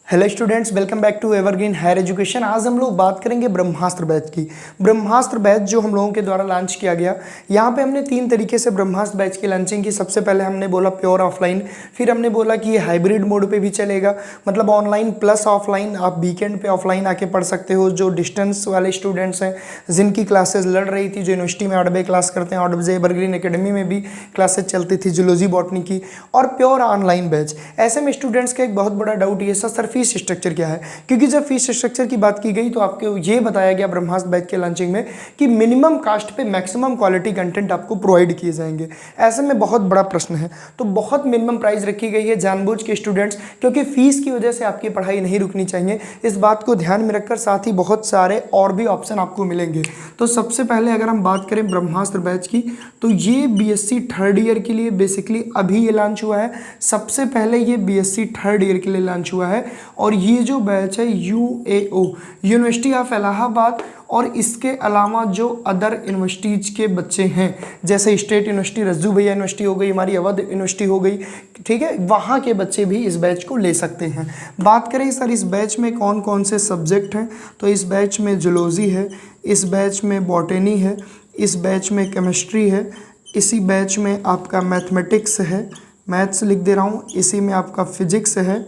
Hello students, welcome back to Evergreen Higher Education. आज हम लोग बात करेंगे ब्रह्मास्त्र बैच की। ब्रह्मास्त्र बैच जो हम लोगों के द्वारा लॉन्च किया गया, यहाँ पे हमने 3 तरीके से ब्रह्मास्त्र बैच की लॉन्चिंग की। सबसे पहले हमने बोला प्योर ऑफलाइन, फिर हमने बोला कि ये हाइब्रिड मोड पे भी चलेगा, मतलब ऑनलाइन प्लस ऑफलाइन। आप वीकेंड पे ऑफलाइन आके पढ़ सकते हो। जो डिस्टेंस वाले स्टूडेंट्स हैं जिनकी क्लासेज लड़ रही थी, जो यूनिवर्सिटी में 8 बजे क्लास करते हैं, 8 बजे एवरग्रीन एकेडमी में भी क्लासेज चलती थी जूलॉजी बॉटनी की, और प्योर ऑनलाइन बैच। ऐसे में स्टूडेंट्स का एक बहुत बड़ा डाउट ये सर फीस स्ट्रक्चर क्या है, क्योंकि जब फीस स्ट्रक्चर की बात की गई तो आपको ये बताया गया ब्रह्मास्त्र बैच के लॉन्चिंग में कि मिनिमम कास्ट पे मैक्सिमम क्वालिटी कंटेंट आपको प्रोवाइड किए जाएंगे। ऐसे में बहुत बड़ा प्रश्न है, तो बहुत मिनिमम प्राइस रखी गई है जानबूझ के स्टूडेंट्स, क्योंकि फीस की वजह से आपकी पढ़ाई नहीं रुकनी चाहिए। इस बात को ध्यान में रखकर साथ ही बहुत सारे और भी ऑप्शन आपको मिलेंगे। तो सबसे पहले अगर हम बात करें ब्रह्मास्त्र बैच की, तो ये बीएससी थर्ड ईयर के लिए बेसिकली अभी ये लॉन्च हुआ है। सबसे पहले ये बीएससी थर्ड ईयर के लिए लॉन्च हुआ है, और ये जो बैच है यूएओ यूनिवर्सिटी ऑफ इलाहाबाद और इसके अलावा जो अदर यूनिवर्सिटीज़ के बच्चे हैं, जैसे स्टेट यूनिवर्सिटी रज्जू भैया यूनिवर्सिटी हो गई, हमारी अवध यूनिवर्सिटी हो गई, ठीक है, वहाँ के बच्चे भी इस बैच को ले सकते हैं। बात करें सर इस बैच में कौन कौन से सब्जेक्ट हैं, तो इस बैच में जूलॉजी है, इस बैच में बॉटनी है, इस बैच में केमिस्ट्री है, इसी बैच में आपका मैथमेटिक्स है, मैथ्स लिख दे रहा हूँ, इसी में आपका फिजिक्स है,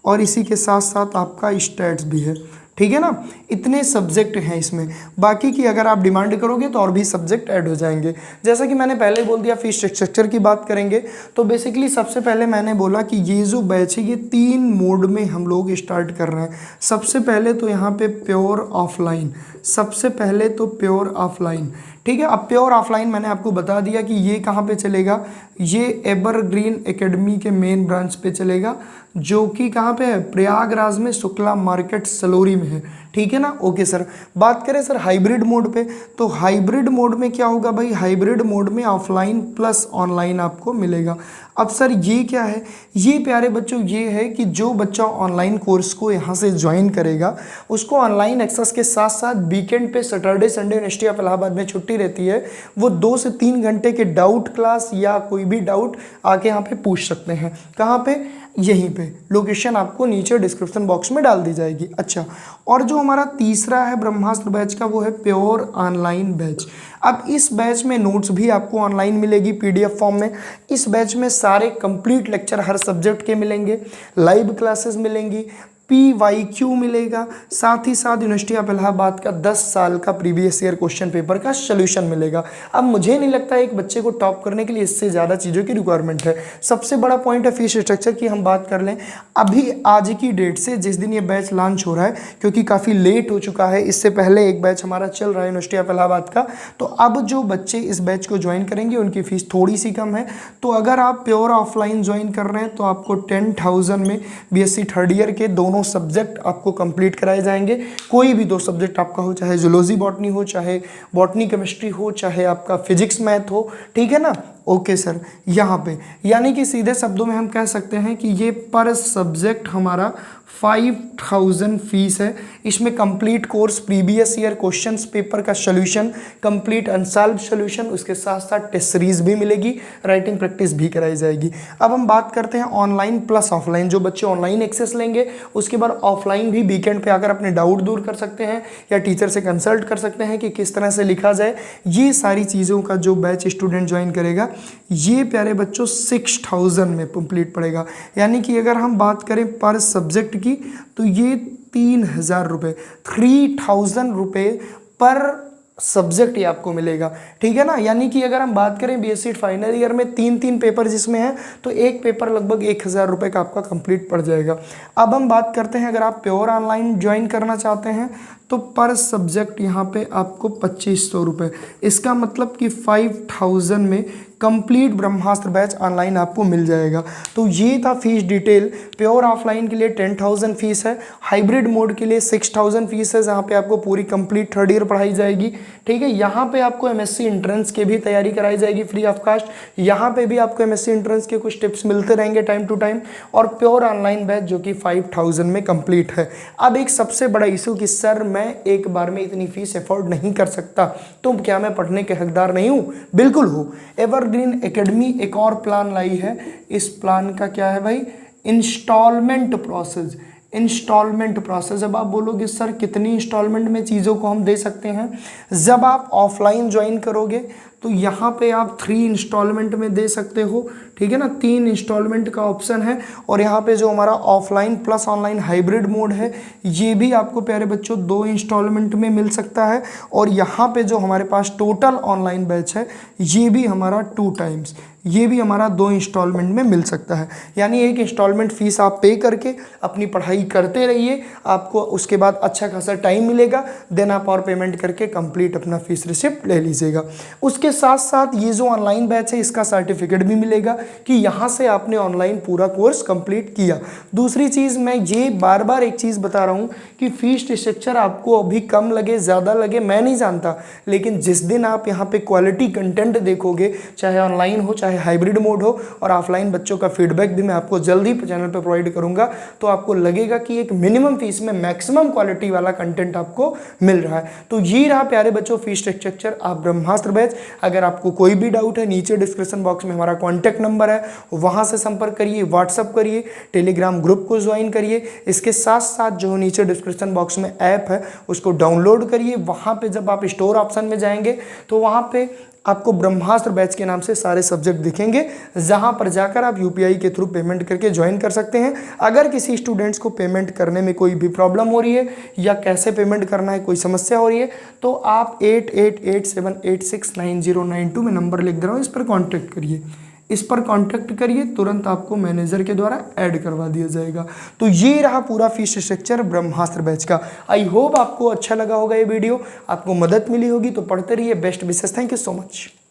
और इसी के साथ साथ आपका स्टैट्स भी है। ठीक है ना, इतने सब्जेक्ट हैं इसमें। बाकी की अगर आप डिमांड करोगे तो और भी सब्जेक्ट ऐड हो जाएंगे। जैसा कि मैंने पहले बोल दिया, फीस स्ट्रक्चर की बात करेंगे तो बेसिकली सबसे पहले मैंने बोला कि ये जो बैच है ये 3 मोड में हम लोग स्टार्ट कर रहे हैं। सबसे पहले तो यहाँ पे प्योर ऑफलाइन, सबसे पहले तो प्योर ऑफलाइन, ठीक है। अब प्योर ऑफलाइन मैंने आपको बता दिया कि ये कहाँ पे चलेगा, ये एवरग्रीन एकेडमी के मेन ब्रांच पे चलेगा, जो कि कहाँ पे है, प्रयागराज में शुक्ला मार्केट सलोरी में है। ठीक है ना, ओके सर। बात करें सर हाइब्रिड मोड पे, तो हाइब्रिड मोड में क्या होगा भाई, हाइब्रिड मोड में ऑफलाइन प्लस ऑनलाइन आपको मिलेगा। अब सर ये क्या है, ये प्यारे बच्चों ये है कि जो बच्चा ऑनलाइन कोर्स को यहाँ से ज्वाइन करेगा उसको ऑनलाइन एक्सेस के साथ साथ वीकेंड पे Saturday Sunday university of Allahabad में छुट्टी रहती है, वो 2 से 3 घंटे के डाउट क्लास या कोई भी डाउट आके यहाँ पे पूछ सकते हैं। कहाँ पे, यहीं पे, लोकेशन आपको नीचे डिस्क्रिप्शन बॉक्स में डाल दी जाएगी। अच्छा, और जो हमारा तीसरा है ब्रह्मास्त्र बैच का, वो है प्योर ऑनलाइन बैच। अब इस बैच में नोट्स भी आपको ऑनलाइन मिलेगी पीडीएफ फॉर्म में। इस बैच में सारे कंप्लीट लेक्चर हर सब्जेक्ट के मिलेंगे, लाइव क्लासेस मिलेंगी, PYQ मिलेगा, साथ ही साथ यूनिवर्सिटी ऑफ इलाहाबाद का 10 साल का प्रीवियस ईयर क्वेश्चन पेपर का सोल्यूशन मिलेगा। अब मुझे नहीं लगता एक बच्चे को टॉप करने के लिए इससे ज़्यादा चीज़ों की रिक्वायरमेंट है। सबसे बड़ा पॉइंट है फीस स्ट्रक्चर की। हम बात कर लें अभी आज की डेट से, जिस दिन ये बैच लॉन्च हो रहा है, क्योंकि काफ़ी लेट हो चुका है, इससे पहले एक बैच हमारा चल रहा है यूनिवर्सिटी ऑफ इलाहाबाद का, तो अब जो बच्चे इस बैच को ज्वाइन करेंगे उनकी फ़ीस थोड़ी सी कम है। तो अगर आप प्योर ऑफलाइन ज्वाइन कर रहे हैं तो आपको 10,000 में BSc थर्ड ईयर के दोनों सब्जेक्ट आपको कंप्लीट कराए जाएंगे। कोई भी 2 सब्जेक्ट आपका हो, चाहे जूलॉजी बॉटनी हो, चाहे बॉटनी केमिस्ट्री हो, चाहे आपका फिजिक्स मैथ हो, ठीक है ना, ओके सर। यहाँ पे यानी कि सीधे शब्दों में हम कह सकते हैं कि ये पर सब्जेक्ट हमारा 5,000 फीस है। इसमें complete course, previous year questions paper का सोल्यूशन, कंप्लीट अनसॉल्व सोल्यूशन, उसके साथ साथ टेस्ट सीरीज भी मिलेगी, राइटिंग प्रैक्टिस भी कराई जाएगी। अब हम बात करते हैं ऑनलाइन प्लस ऑफलाइन। जो बच्चे ऑनलाइन एक्सेस लेंगे उसके बाद ऑफलाइन भी वीकेंड पे आकर अपने डाउट दूर कर सकते हैं या टीचर से कंसल्ट कर सकते हैं कि किस तरह से लिखा जाए। ये सारी चीज़ों का जो बैच स्टूडेंट ज्वाइन करेगा, ये प्यारे बच्चों 6,000 में कंप्लीट पड़ेगा। यानी कि अगर हम बात करें पर सब्जेक्ट की, तो ये 3,000 रुपये, 3,000 रुपये पर सब्जेक्ट ये आपको मिलेगा। ठीक है ना, यानी कि अगर हम बात करें बीएससी फाइनल ईयर में 3 पेपर जिसमें है, तो एक पेपर लगभग 1,000 रुपये का आपका कंप्लीट पड़ जाएगा। अब हम बात करते हैं अगर आप प्योर ऑनलाइन ज्वाइन करना चाहते हैं तो पर सब्जेक्ट यहाँ पे आपको 2,500 रुपये, इसका मतलब कि 5,000 में कंप्लीट ब्रह्मास्त्र बैच ऑनलाइन आपको मिल जाएगा। तो ये था फीस डिटेल। प्योर ऑफलाइन के लिए 10,000 फीस है, हाइब्रिड मोड के लिए 6,000 फीस है, जहाँ पे आपको पूरी कंप्लीट थर्ड ईयर पढ़ाई जाएगी। ठीक है, यहाँ पे आपको MSc एंट्रेंस की भी तैयारी कराई जाएगी फ्री ऑफ कास्ट। यहाँ पे भी आपको MSc एंट्रेंस के कुछ टिप्स मिलते रहेंगे टाइम टू टाइम, और प्योर ऑनलाइन बैच जो कि 5,000 में कंप्लीट है। अब एक सबसे बड़ा इशू कि सर मैं एक बार में इतनी फीस अफोर्ड नहीं कर सकता, तो क्या मैं पढ़ने के हकदार नहीं हूँ? बिल्कुल हो। एवरग्रीन एकेडमी एक और प्लान लाई है। इस प्लान का क्या है भाई, इंस्टॉलमेंट प्रोसेस। Instalment process. जब आप बोलोगे सर कितनी इंस्टॉलमेंट में चीज़ों को हम दे सकते हैं, जब आप ऑफलाइन ज्वाइन करोगे तो यहाँ पे आप 3 इंस्टॉलमेंट में दे सकते हो, ठीक है ना, 3 इंस्टॉलमेंट का ऑप्शन है। और यहाँ पे जो हमारा offline plus online hybrid mode है ये भी आपको प्यारे बच्चों 2 इंस्टॉलमेंट में मिल सकता है। और यहाँ पे जो हमारे पास टोटल ऑनलाइन बैच है ये भी हमारा 2 टाइम्स, ये भी हमारा 2 इंस्टॉलमेंट में मिल सकता है। यानी एक इंस्टॉलमेंट फीस आप पे करके अपनी पढ़ाई करते रहिए, आपको उसके बाद अच्छा खासा टाइम मिलेगा, देन आप और पेमेंट करके कंप्लीट अपना फीस रिसिप्ट ले लीजिएगा। उसके साथ साथ ये जो ऑनलाइन बैच है इसका सर्टिफिकेट भी मिलेगा कि यहाँ से आपने ऑनलाइन पूरा कोर्स कंप्लीट किया। दूसरी चीज़ मैं ये बार बार एक चीज़ बता रहा हूँ कि फीस स्ट्रक्चर आपको अभी कम लगे ज़्यादा लगे मैं नहीं जानता, लेकिन जिस दिन आप यहाँ पे क्वालिटी कंटेंट देखोगे, चाहे ऑनलाइन हो चाहे हाइब्रिड मोड हो, और ऑफलाइन बच्चों का फीडबैक भी मैं आपको जल्दी चैनल पर प्रोवाइड करूंगा, तो आपको लगेगा कि एक मिनिमम फीस में मैक्सिमम क्वालिटी वाला कंटेंट आपको मिल रहा है। तो ये रहा प्यारे बच्चों फीस स्ट्रक्चर आप ब्रह्मास्त्र बैच। अगर आपको कोई भी डाउट है नीचे डिस्क्रिप्शन बॉक्स में हमारा कॉन्टैक्ट नंबर है, वहां से संपर्क करिए, व्हाट्सअप करिए, टेलीग्राम ग्रुप को ज्वाइन करिए। इसके साथ साथ जो नीचे डिस्क्रिप्शन बॉक्स में ऐप है उसको डाउनलोड करिए। वहां पे जब आप स्टोर ऑप्शन में जाएंगे तो वहां पे आपको ब्रह्मास्त्र बैच के नाम से सारे सब्जेक्ट दिखेंगे, जहां पर जाकर आप यूपीआई के थ्रू पेमेंट करके ज्वाइन कर सकते हैं। अगर किसी स्टूडेंट्स को पेमेंट करने में कोई भी प्रॉब्लम हो रही है या कैसे पेमेंट करना है कोई समस्या हो रही है तो आप 8887869092 में नंबर लिख दे रहा हूँ, इस पर कॉन्टैक्ट करिए, इस पर कांटेक्ट करिए, तुरंत आपको मैनेजर के द्वारा ऐड करवा दिया जाएगा। तो ये रहा पूरा फीस स्ट्रक्चर ब्रह्मास्त्र बैच का। आई होप आपको अच्छा लगा होगा ये वीडियो, आपको मदद मिली होगी, तो पढ़ते रहिए। Best wishes, thank you so much.